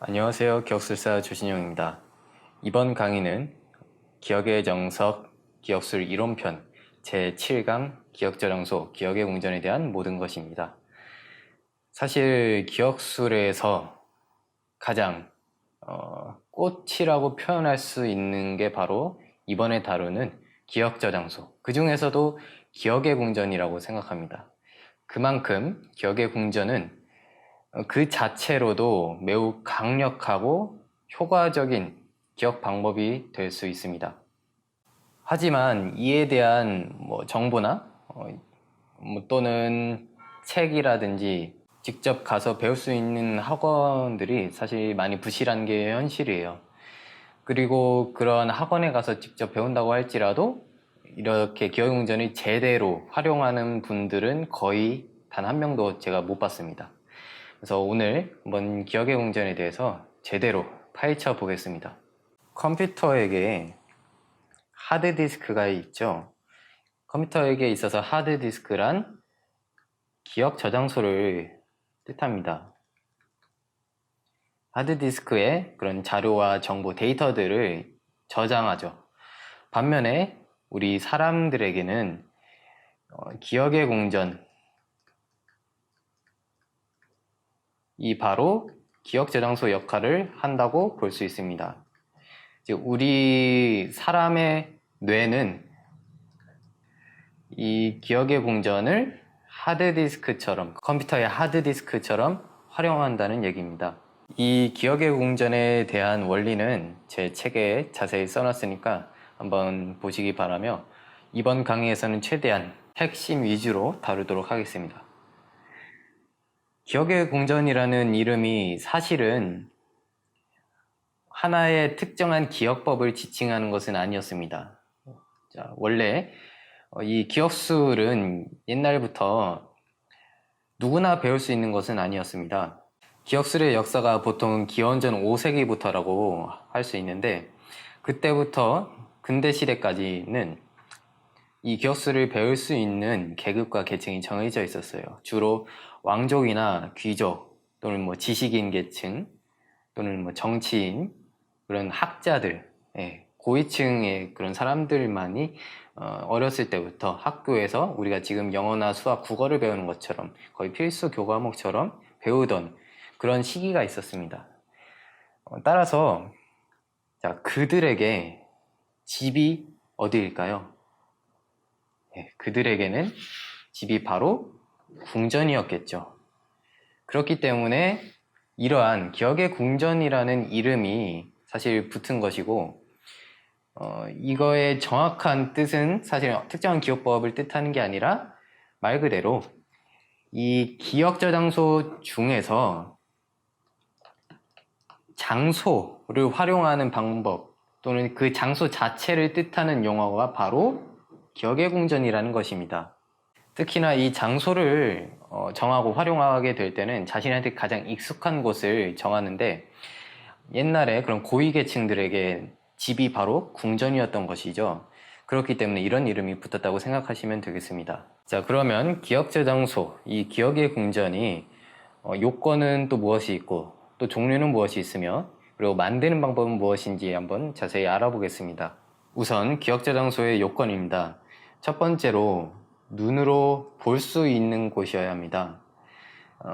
안녕하세요. 기억술사 조신영입니다. 이번 강의는 기억의 정석, 기억술 이론편 제7강 기억저장소, 기억의 궁전에 대한 모든 것입니다. 사실 기억술에서 가장 꽃이라고 표현할 수 있는 게 바로 이번에 다루는 기억저장소, 그 중에서도 기억의 궁전이라고 생각합니다. 그만큼 기억의 궁전은 그 자체로도 매우 강력하고 효과적인 기억 방법이 될 수 있습니다. 하지만 이에 대한 정보나 또는 책이라든지 직접 가서 배울 수 있는 학원들이 사실 많이 부실한 게 현실이에요. 그리고 그런 학원에 가서 직접 배운다고 할지라도 이렇게 기억궁전을 제대로 활용하는 분들은 거의 단 한 명도 제가 못 봤습니다. 그래서 오늘 한번 기억의 궁전에 대해서 제대로 파헤쳐 보겠습니다. 컴퓨터에게 하드디스크가 있죠. 컴퓨터에게 있어서 하드디스크란 기억 저장소를 뜻합니다. 하드디스크에 그런 자료와 정보, 데이터들을 저장하죠. 반면에 우리 사람들에게는 기억의 궁전, 이 바로 기억 저장소 역할을 한다고 볼 수 있습니다. 즉 우리 사람의 뇌는 이 기억의 궁전을 하드디스크처럼, 컴퓨터의 하드디스크처럼 활용한다는 얘기입니다. 이 기억의 궁전에 대한 원리는 제 책에 자세히 써놨으니까 한번 보시기 바라며 이번 강의에서는 최대한 핵심 위주로 다루도록 하겠습니다. 기억의 궁전이라는 이름이 사실은 하나의 특정한 기억법을 지칭하는 것은 아니었습니다. 자, 원래 이 기억술은 옛날부터 누구나 배울 수 있는 것은 아니었습니다. 기억술의 역사가 보통 기원전 5세기부터라고 할 수 있는데, 그때부터 근대 시대까지는 이 기억술을 배울 수 있는 계급과 계층이 정해져 있었어요. 주로 왕족이나 귀족 또는 지식인 계층 또는 정치인, 그런 학자들, 고위층의 그런 사람들만이 어렸을 때부터 학교에서 우리가 지금 영어나 수학, 국어를 배우는 것처럼 거의 필수 교과목처럼 배우던 그런 시기가 있었습니다. 따라서 자, 그들에게 집이 어디일까요? 그들에게는 집이 바로 궁전이었겠죠. 그렇기 때문에 이러한 기억의 궁전이라는 이름이 사실 붙은 것이고, 이거의 정확한 뜻은 사실 특정한 기억법을 뜻하는 게 아니라 말 그대로 이 기억 저장소 중에서 장소를 활용하는 방법 또는 그 장소 자체를 뜻하는 용어가 바로 기억의 궁전이라는 것입니다. 특히나 이 장소를 정하고 활용하게 될 때는 자신한테 가장 익숙한 곳을 정하는데, 옛날에 그런 고위 계층들에게 집이 바로 궁전이었던 것이죠. 그렇기 때문에 이런 이름이 붙었다고 생각하시면 되겠습니다. 자, 그러면 기억 저장소, 이 기억의 궁전이 요건은 또 무엇이 있고 또 종류는 무엇이 있으며 그리고 만드는 방법은 무엇인지 한번 자세히 알아보겠습니다. 우선 기억 저장소의 요건입니다. 첫 번째로 눈으로 볼 수 있는 곳이어야 합니다.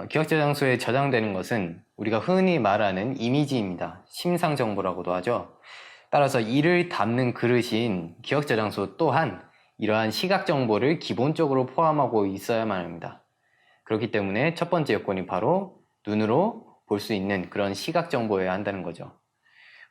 기억 저장소에 저장되는 것은 우리가 흔히 말하는 이미지입니다. 심상 정보라고도 하죠. 따라서 이를 담는 그릇인 기억 저장소 또한 이러한 시각 정보를 기본적으로 포함하고 있어야만 합니다. 그렇기 때문에 첫 번째 요건이 바로 눈으로 볼 수 있는 그런 시각 정보여야 한다는 거죠.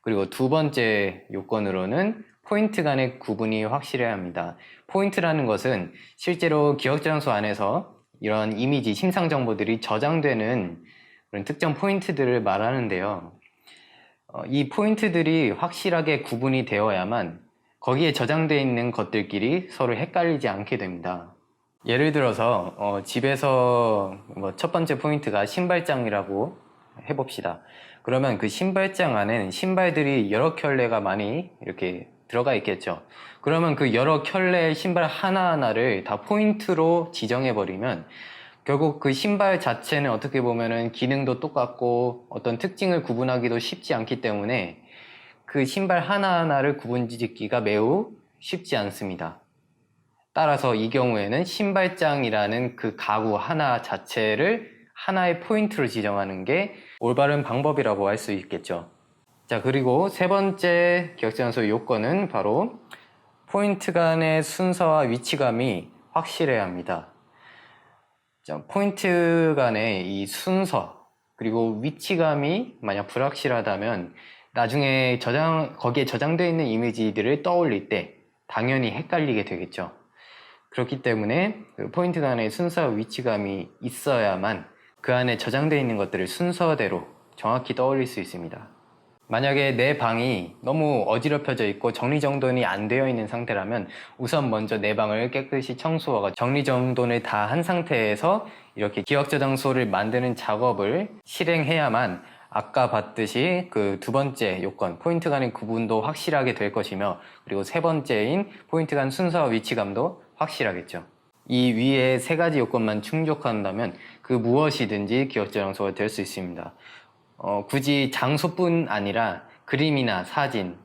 그리고 두 번째 요건으로는 포인트 간의 구분이 확실해야 합니다. 포인트라는 것은 실제로 기억 저장소 안에서 이런 이미지, 심상 정보들이 저장되는 그런 특정 포인트들을 말하는데요. 이 포인트들이 확실하게 구분이 되어야만 거기에 저장되어 있는 것들끼리 서로 헷갈리지 않게 됩니다. 예를 들어서 집에서 첫 번째 포인트가 신발장이라고 해봅시다. 그러면 그 신발장 안에는 신발들이 여러 켤레가 많이 이렇게 들어가 있겠죠. 그러면 그 여러 켤레의 신발 하나하나를 다 포인트로 지정해 버리면 결국 그 신발 자체는 어떻게 보면은 기능도 똑같고 어떤 특징을 구분하기도 쉽지 않기 때문에 그 신발 하나하나를 구분짓기가 매우 쉽지 않습니다. 따라서 이 경우에는 신발장이라는 그 가구 하나 자체를 하나의 포인트로 지정하는 게 올바른 방법이라고 할 수 있겠죠. 자, 그리고 세 번째 기억장소 요건은 바로 포인트 간의 순서와 위치감이 확실해야 합니다. 자, 포인트 간의 이 순서 그리고 위치감이 만약 불확실하다면 나중에 거기에 저장되어 있는 이미지들을 떠올릴 때 당연히 헷갈리게 되겠죠. 그렇기 때문에 그 포인트 간의 순서와 위치감이 있어야만 그 안에 저장되어 있는 것들을 순서대로 정확히 떠올릴 수 있습니다. 만약에 내 방이 너무 어지럽혀져 있고 정리정돈이 안 되어 있는 상태라면 우선 먼저 내 방을 깨끗이 청소하고 정리정돈을 다 한 상태에서 이렇게 기억저장소를 만드는 작업을 실행해야만 아까 봤듯이 그 두 번째 요건, 포인트 간의 구분도 확실하게 될 것이며 그리고 세 번째인 포인트 간 순서와 위치감도 확실하겠죠. 이 위에 세 가지 요건만 충족한다면 그 무엇이든지 기억저장소가 될 수 있습니다. 굳이 장소뿐 아니라 그림이나 사진,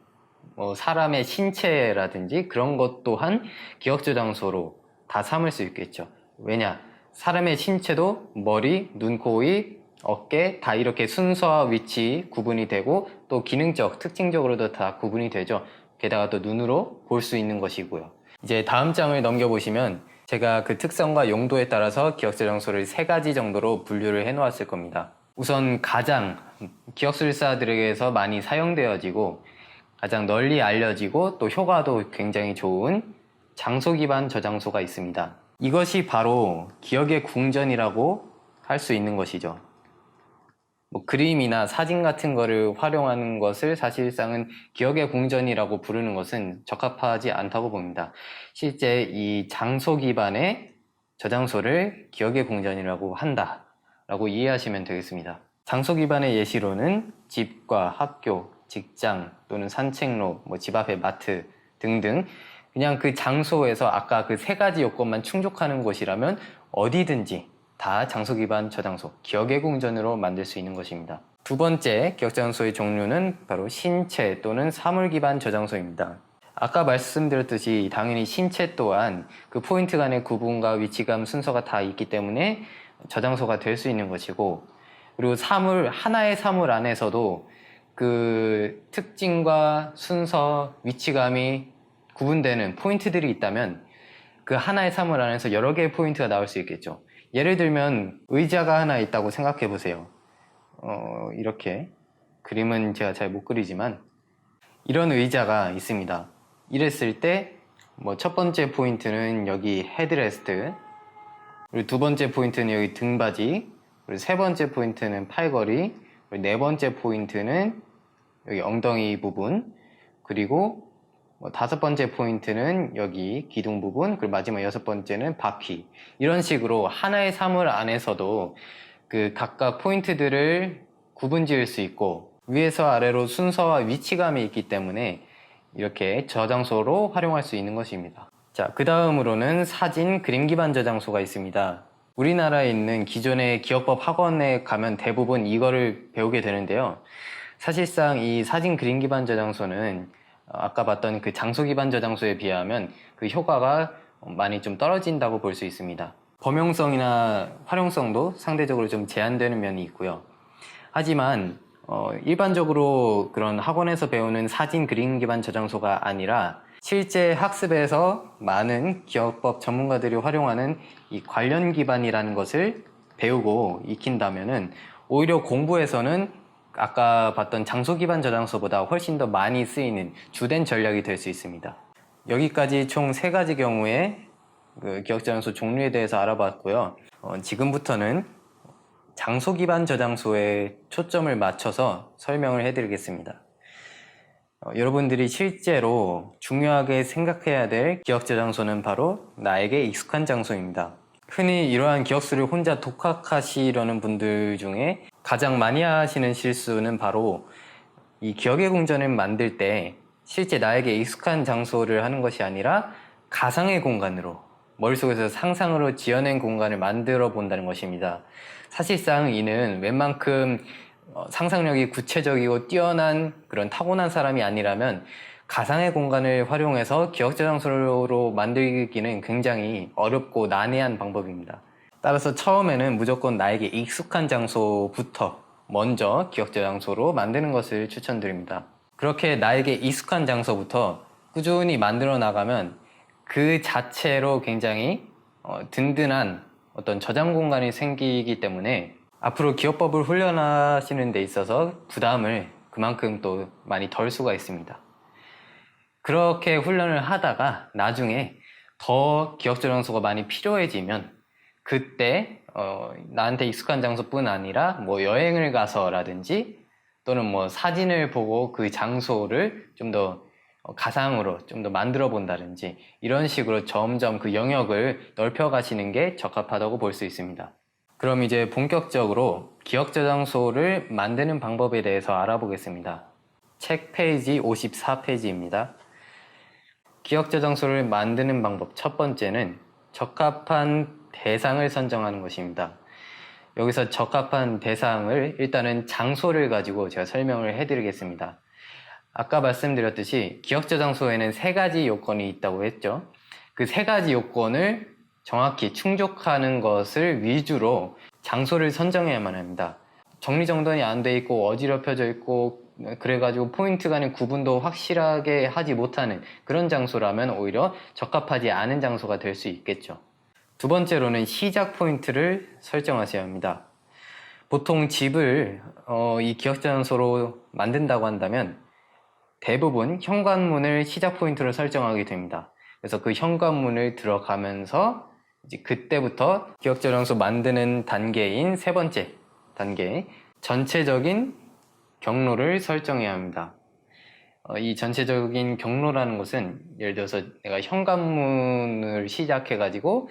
사람의 신체라든지 그런 것 또한 기억저장소로 다 삼을 수 있겠죠. 왜냐? 사람의 신체도 머리, 눈, 코, 이, 어깨 다 이렇게 순서와 위치 구분이 되고 또 기능적, 특징적으로도 다 구분이 되죠. 게다가 또 눈으로 볼 수 있는 것이고요. 이제 다음 장을 넘겨보시면 제가 그 특성과 용도에 따라서 기억저장소를 세 가지 정도로 분류를 해 놓았을 겁니다. 우선 가장 기억술사들에게서 많이 사용되어지고 가장 널리 알려지고 또 효과도 굉장히 좋은 장소 기반 저장소가 있습니다. 이것이 바로 기억의 궁전이라고 할 수 있는 것이죠. 그림이나 사진 같은 거를 활용하는 것을 사실상은 기억의 궁전이라고 부르는 것은 적합하지 않다고 봅니다. 실제 이 장소 기반의 저장소를 기억의 궁전이라고 한다 라고 이해하시면 되겠습니다. 장소 기반의 예시로는 집과 학교, 직장 또는 산책로, 집 앞의 마트 등등 그냥 그 장소에서 아까 그 세 가지 요건만 충족하는 곳이라면 어디든지 다 장소 기반 저장소, 기억의 궁전으로 만들 수 있는 것입니다. 두 번째 기억 저장소의 종류는 바로 신체 또는 사물 기반 저장소입니다. 아까 말씀드렸듯이 당연히 신체 또한 그 포인트 간의 구분과 위치감 순서가 다 있기 때문에 저장소가 될 수 있는 것이고 그리고 하나의 사물 안에서도 그 특징과 순서, 위치감이 구분되는 포인트들이 있다면 그 하나의 사물 안에서 여러 개의 포인트가 나올 수 있겠죠. 예를 들면 의자가 하나 있다고 생각해 보세요. 이렇게 그림은 제가 잘 못 그리지만 이런 의자가 있습니다. 이랬을 때 첫 번째 포인트는 여기 헤드레스트, 그리고 두 번째 포인트는 여기 등받이, 그리고 세 번째 포인트는 팔걸이, 그리고 네 번째 포인트는 여기 엉덩이 부분, 그리고 다섯 번째 포인트는 여기 기둥 부분, 그리고 마지막 여섯 번째는 바퀴. 이런 식으로 하나의 사물 안에서도 그 각각 포인트들을 구분 지을 수 있고 위에서 아래로 순서와 위치감이 있기 때문에 이렇게 저장소로 활용할 수 있는 것입니다. 자, 그 다음으로는 사진, 그림 기반 저장소가 있습니다. 우리나라에 있는 기존의 기억법 학원에 가면 대부분 이거를 배우게 되는데요. 사실상 이 사진, 그림 기반 저장소는 아까 봤던 그 장소 기반 저장소에 비하면 그 효과가 많이 좀 떨어진다고 볼 수 있습니다. 범용성이나 활용성도 상대적으로 좀 제한되는 면이 있고요. 하지만 일반적으로 그런 학원에서 배우는 사진, 그림 기반 저장소가 아니라 실제 학습에서 많은 기억법 전문가들이 활용하는 이 관련 기반이라는 것을 배우고 익힌다면은 오히려 공부에서는 아까 봤던 장소 기반 저장소보다 훨씬 더 많이 쓰이는 주된 전략이 될 수 있습니다. 여기까지 총 3가지 경우의 그 기억 저장소 종류에 대해서 알아봤고요. 지금부터는 장소 기반 저장소에 초점을 맞춰서 설명을 해드리겠습니다. 여러분들이 실제로 중요하게 생각해야 될 기억 저장소는 바로 나에게 익숙한 장소입니다. 흔히 이러한 기억수를 혼자 독학하시려는 분들 중에 가장 많이 하시는 실수는 바로 이 기억의 궁전을 만들 때 실제 나에게 익숙한 장소를 하는 것이 아니라 가상의 공간으로 머릿속에서 상상으로 지어낸 공간을 만들어 본다는 것입니다. 사실상 이는 웬만큼 상상력이 구체적이고 뛰어난 그런 타고난 사람이 아니라면 가상의 공간을 활용해서 기억저장소로 만들기는 굉장히 어렵고 난해한 방법입니다. 따라서 처음에는 무조건 나에게 익숙한 장소부터 먼저 기억저장소로 만드는 것을 추천드립니다. 그렇게 나에게 익숙한 장소부터 꾸준히 만들어 나가면 그 자체로 굉장히 든든한 어떤 저장 공간이 생기기 때문에 앞으로 기억법을 훈련하시는 데 있어서 부담을 그만큼 또 많이 덜 수가 있습니다. 그렇게 훈련을 하다가 나중에 더 기억저장소가 많이 필요해지면 그때 나한테 익숙한 장소뿐 아니라 뭐 여행을 가서라든지 또는 뭐 사진을 보고 그 장소를 좀 더 가상으로 좀 더 만들어 본다든지 이런 식으로 점점 그 영역을 넓혀 가시는 게 적합하다고 볼 수 있습니다. 그럼 이제 본격적으로 기억저장소를 만드는 방법에 대해서 알아보겠습니다. 책 페이지 54페이지입니다. 기억저장소를 만드는 방법 첫 번째는 적합한 대상을 선정하는 것입니다. 여기서 적합한 대상을 일단은 장소를 가지고 제가 설명을 해드리겠습니다. 아까 말씀드렸듯이 기억저장소에는 세 가지 요건이 있다고 했죠. 그 세 가지 요건을 정확히 충족하는 것을 위주로 장소를 선정해야만 합니다. 정리정돈이 안 돼 있고 어지럽혀져 있고 그래가지고 포인트 간의 구분도 확실하게 하지 못하는 그런 장소라면 오히려 적합하지 않은 장소가 될 수 있겠죠. 두 번째로는 시작 포인트를 설정하셔야 합니다. 보통 집을 이 기억저장소로 만든다고 한다면 대부분 현관문을 시작 포인트로 설정하게 됩니다. 그래서 그 현관문을 들어가면서 이제 그때부터 기억저장소 만드는 단계인 세 번째 단계, 전체적인 경로를 설정해야 합니다. 이 전체적인 경로라는 것은 예를 들어서 내가 현관문을 시작해가지고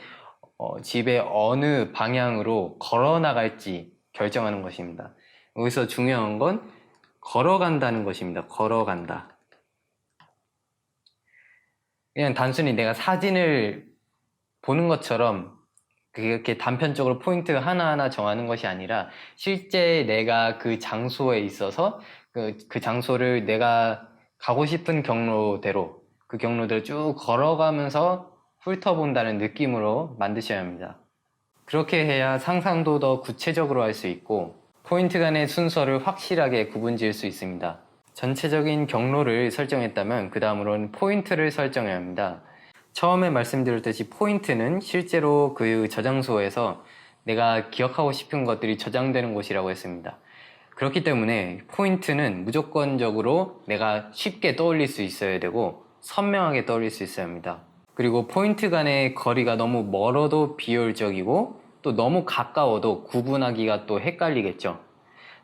집의 어느 방향으로 걸어 나갈지 결정하는 것입니다. 여기서 중요한 건 걸어간다는 것입니다. 걸어간다. 그냥 단순히 내가 사진을 보는 것처럼 그렇게 단편적으로 포인트 하나하나 정하는 것이 아니라 실제 내가 그 장소에 있어서 그 장소를 내가 가고 싶은 경로대로 그 경로대로 쭉 걸어가면서 훑어본다는 느낌으로 만드셔야 합니다. 그렇게 해야 상상도 더 구체적으로 할 수 있고 포인트 간의 순서를 확실하게 구분 지을 수 있습니다. 전체적인 경로를 설정했다면 그 다음으로는 포인트를 설정해야 합니다. 처음에 말씀드렸듯이 포인트는 실제로 그 저장소에서 내가 기억하고 싶은 것들이 저장되는 곳이라고 했습니다. 그렇기 때문에 포인트는 무조건적으로 내가 쉽게 떠올릴 수 있어야 되고 선명하게 떠올릴 수 있어야 합니다. 그리고 포인트 간의 거리가 너무 멀어도 비효율적이고 또 너무 가까워도 구분하기가 또 헷갈리겠죠.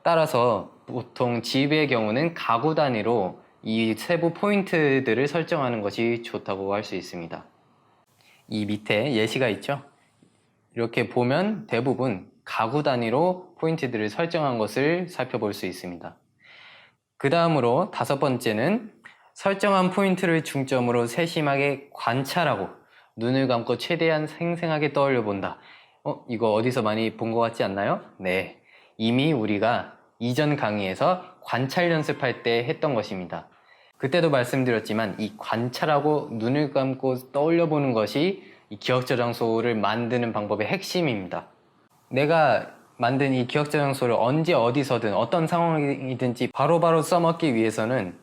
따라서 보통 집의 경우는 가구 단위로 이 세부 포인트들을 설정하는 것이 좋다고 할 수 있습니다. 이 밑에 예시가 있죠? 이렇게 보면 대부분 가구 단위로 포인트들을 설정한 것을 살펴볼 수 있습니다. 그 다음으로 다섯 번째는 설정한 포인트를 중점으로 세심하게 관찰하고 눈을 감고 최대한 생생하게 떠올려 본다. 이거 어디서 많이 본 것 같지 않나요? 네. 이미 우리가 이전 강의에서 관찰 연습할 때 했던 것입니다. 그때도 말씀드렸지만 이 관찰하고 눈을 감고 떠올려 보는 것이 이 기억저장소를 만드는 방법의 핵심입니다. 내가 만든 이 기억저장소를 언제 어디서든 어떤 상황이든지 바로바로 써먹기 위해서는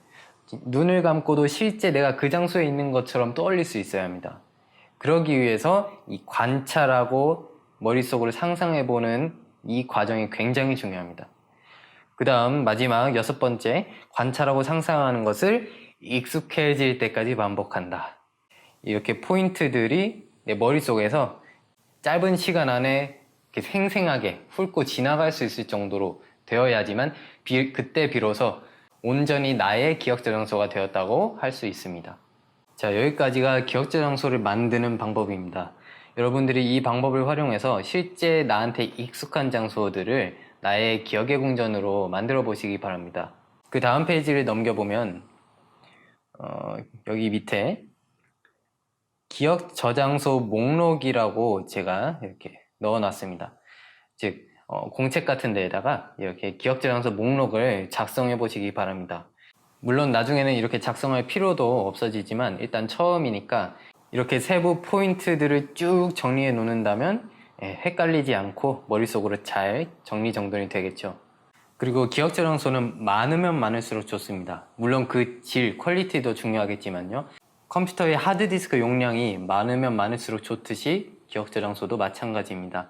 눈을 감고도 실제 내가 그 장소에 있는 것처럼 떠올릴 수 있어야 합니다. 그러기 위해서 이 관찰하고 머릿속으로 상상해보는 이 과정이 굉장히 중요합니다. 그 다음 마지막 여섯 번째, 관찰하고 상상하는 것을 익숙해질 때까지 반복한다. 이렇게 포인트들이 내 머릿속에서 짧은 시간 안에 이렇게 생생하게 훑고 지나갈 수 있을 정도로 되어야지만 그때 비로소 온전히 나의 기억저장소가 되었다고 할 수 있습니다. 자, 여기까지가 기억저장소를 만드는 방법입니다. 여러분들이 이 방법을 활용해서 실제 나한테 익숙한 장소들을 나의 기억의 궁전으로 만들어 보시기 바랍니다. 그 다음 페이지를 넘겨보면 여기 밑에 기억 저장소 목록이라고 제가 이렇게 넣어놨습니다. 즉 공책 같은 데에다가 이렇게 기억 저장소 목록을 작성해 보시기 바랍니다. 물론 나중에는 이렇게 작성할 필요도 없어지지만 일단 처음이니까 이렇게 세부 포인트들을 쭉 정리해 놓는다면 헷갈리지 않고 머릿속으로 잘 정리정돈이 되겠죠. 그리고 기억 저장소는 많으면 많을수록 좋습니다. 물론 그 질, 퀄리티도 중요하겠지만요. 컴퓨터의 하드디스크 용량이 많으면 많을수록 좋듯이 기억 저장소도 마찬가지입니다.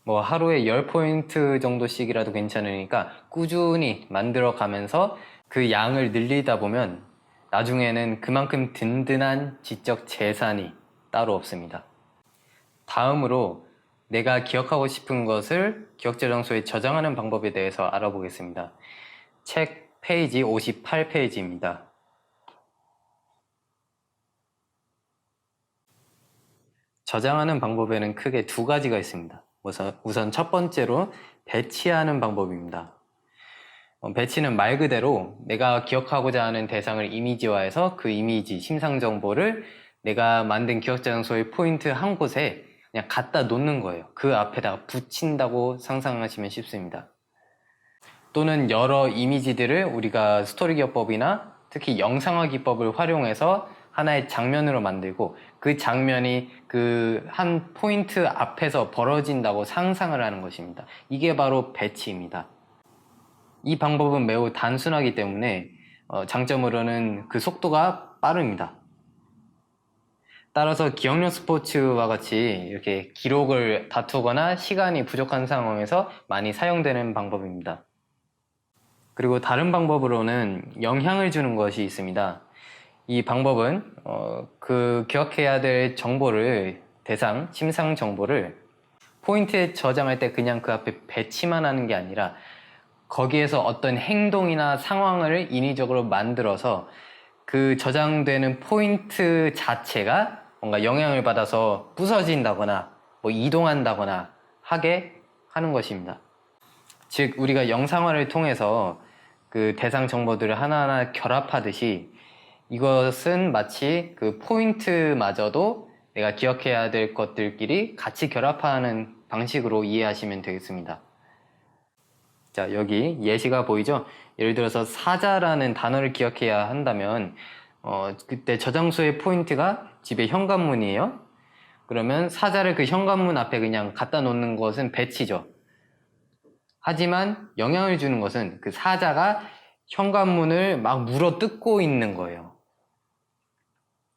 뭐 하루에 10포인트 정도씩이라도 괜찮으니까 꾸준히 만들어 가면서 그 양을 늘리다 보면 나중에는 그만큼 든든한 지적 재산이 따로 없습니다. 다음으로 내가 기억하고 싶은 것을 기억 저장소에 저장하는 방법에 대해서 알아보겠습니다. 책 페이지 58페이지입니다. 저장하는 방법에는 크게 두 가지가 있습니다. 우선 첫 번째로 배치하는 방법입니다. 배치는 말 그대로 내가 기억하고자 하는 대상을 이미지화해서 그 이미지, 심상 정보를 내가 만든 기억 저장소의 포인트 한 곳에 그냥 갖다 놓는 거예요. 그 앞에다가 붙인다고 상상하시면 쉽습니다. 또는 여러 이미지들을 우리가 스토리 기억법이나 특히 영상화 기법을 활용해서 하나의 장면으로 만들고 그 장면이 그 한 포인트 앞에서 벌어진다고 상상을 하는 것입니다. 이게 바로 배치입니다. 이 방법은 매우 단순하기 때문에 장점으로는 그 속도가 빠릅니다. 따라서 기억력 스포츠와 같이 이렇게 기록을 다투거나 시간이 부족한 상황에서 많이 사용되는 방법입니다. 그리고 다른 방법으로는 영향을 주는 것이 있습니다. 이 방법은 그 기억해야 될 정보를 대상, 심상 정보를 포인트에 저장할 때 그냥 그 앞에 배치만 하는 게 아니라 거기에서 어떤 행동이나 상황을 인위적으로 만들어서 그 저장되는 포인트 자체가 뭔가 영향을 받아서 부서진다거나 뭐 이동한다거나 하게 하는 것입니다. 즉 우리가 영상화를 통해서 그 대상 정보들을 하나하나 결합하듯이 이것은 마치 그 포인트마저도 내가 기억해야 될 것들끼리 같이 결합하는 방식으로 이해하시면 되겠습니다. 자, 여기 예시가 보이죠? 예를 들어서 사자라는 단어를 기억해야 한다면 그때 저장소의 포인트가 집의 현관문이에요. 그러면 사자를 그 현관문 앞에 그냥 갖다 놓는 것은 배치죠. 하지만 영향을 주는 것은 그 사자가 현관문을 막 물어 뜯고 있는 거예요.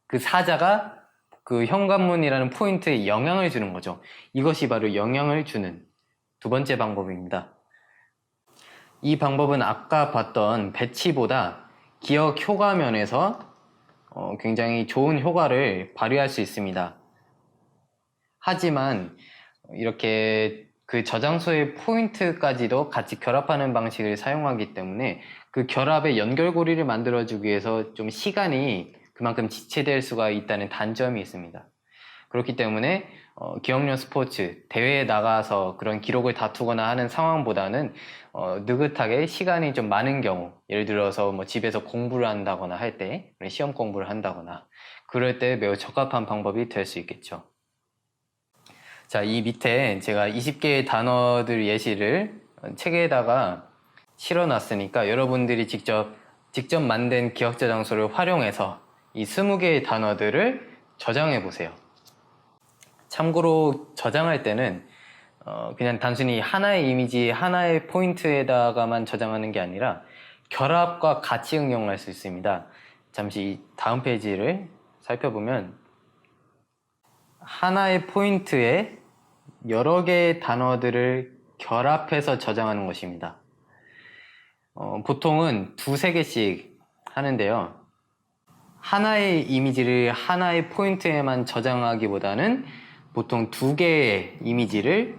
그 사자가 그 현관문이라는 포인트에 영향을 주는 거죠. 이것이 바로 영향을 주는 두 번째 방법입니다. 이 방법은 아까 봤던 배치보다 기억 효과 면에서 굉장히 좋은 효과를 발휘할 수 있습니다. 하지만 이렇게 그 저장소의 포인트까지도 같이 결합하는 방식을 사용하기 때문에 그 결합의 연결고리를 만들어주기 위해서 좀 시간이 그만큼 지체될 수가 있다는 단점이 있습니다. 그렇기 때문에 기억력 스포츠, 대회에 나가서 그런 기록을 다투거나 하는 상황보다는 느긋하게 시간이 좀 많은 경우, 예를 들어서 뭐 집에서 공부를 한다거나 할 때, 시험 공부를 한다거나 그럴 때 매우 적합한 방법이 될 수 있겠죠. 자, 이 밑에 제가 20개의 단어들 예시를 책에다가 실어놨으니까 여러분들이 직접 만든 기억 저장소를 활용해서 이 20개의 단어들을 저장해 보세요. 참고로 저장할 때는 그냥 단순히 하나의 이미지, 하나의 포인트에다가만 저장하는 게 아니라 결합과 같이 응용할 수 있습니다. 잠시 다음 페이지를 살펴보면 하나의 포인트에 여러 개의 단어들을 결합해서 저장하는 것입니다. 보통은 두세 개씩 하는데요. 하나의 이미지를 하나의 포인트에만 저장하기보다는 보통 두 개의 이미지를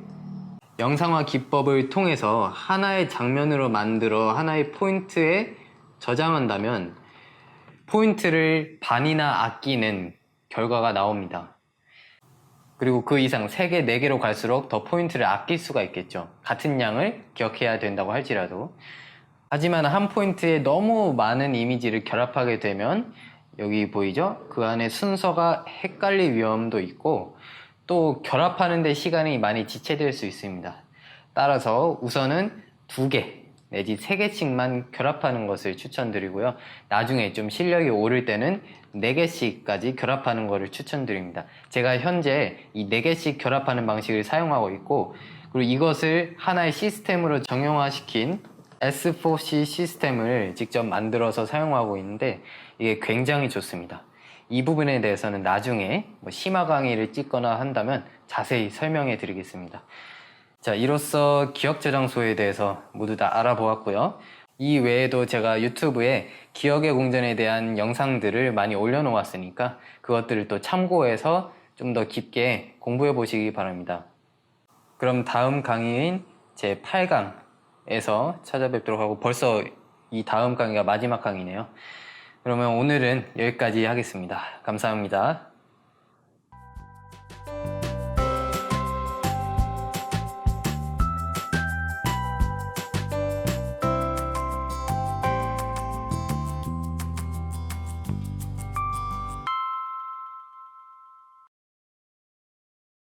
영상화 기법을 통해서 하나의 장면으로 만들어 하나의 포인트에 저장한다면 포인트를 반이나 아끼는 결과가 나옵니다. 그리고 그 이상 3개, 4개로 갈수록 더 포인트를 아낄 수가 있겠죠. 같은 양을 기억해야 된다고 할지라도. 하지만 한 포인트에 너무 많은 이미지를 결합하게 되면 여기 보이죠? 그 안에 순서가 헷갈릴 위험도 있고 또 결합하는 데 시간이 많이 지체될 수 있습니다. 따라서 우선은 2개 내지 3개씩만 결합하는 것을 추천드리고요. 나중에 좀 실력이 오를 때는 4개씩까지 결합하는 것을 추천드립니다. 제가 현재 이 4개씩 결합하는 방식을 사용하고 있고, 그리고 이것을 하나의 시스템으로 정형화시킨 S4C 시스템을 직접 만들어서 사용하고 있는데 이게 굉장히 좋습니다. 이 부분에 대해서는 나중에 심화 강의를 찍거나 한다면 자세히 설명해 드리겠습니다. 자, 이로써 기억 저장소에 대해서 모두 다 알아보았고요. 이 외에도 제가 유튜브에 기억의 공전에 대한 영상들을 많이 올려놓았으니까 그것들을 또 참고해서 좀 더 깊게 공부해 보시기 바랍니다. 그럼 다음 강의인 제 8강에서 찾아뵙도록 하고, 벌써 이 다음 강의가 마지막 강의네요. 그러면 오늘은 여기까지 하겠습니다. 감사합니다.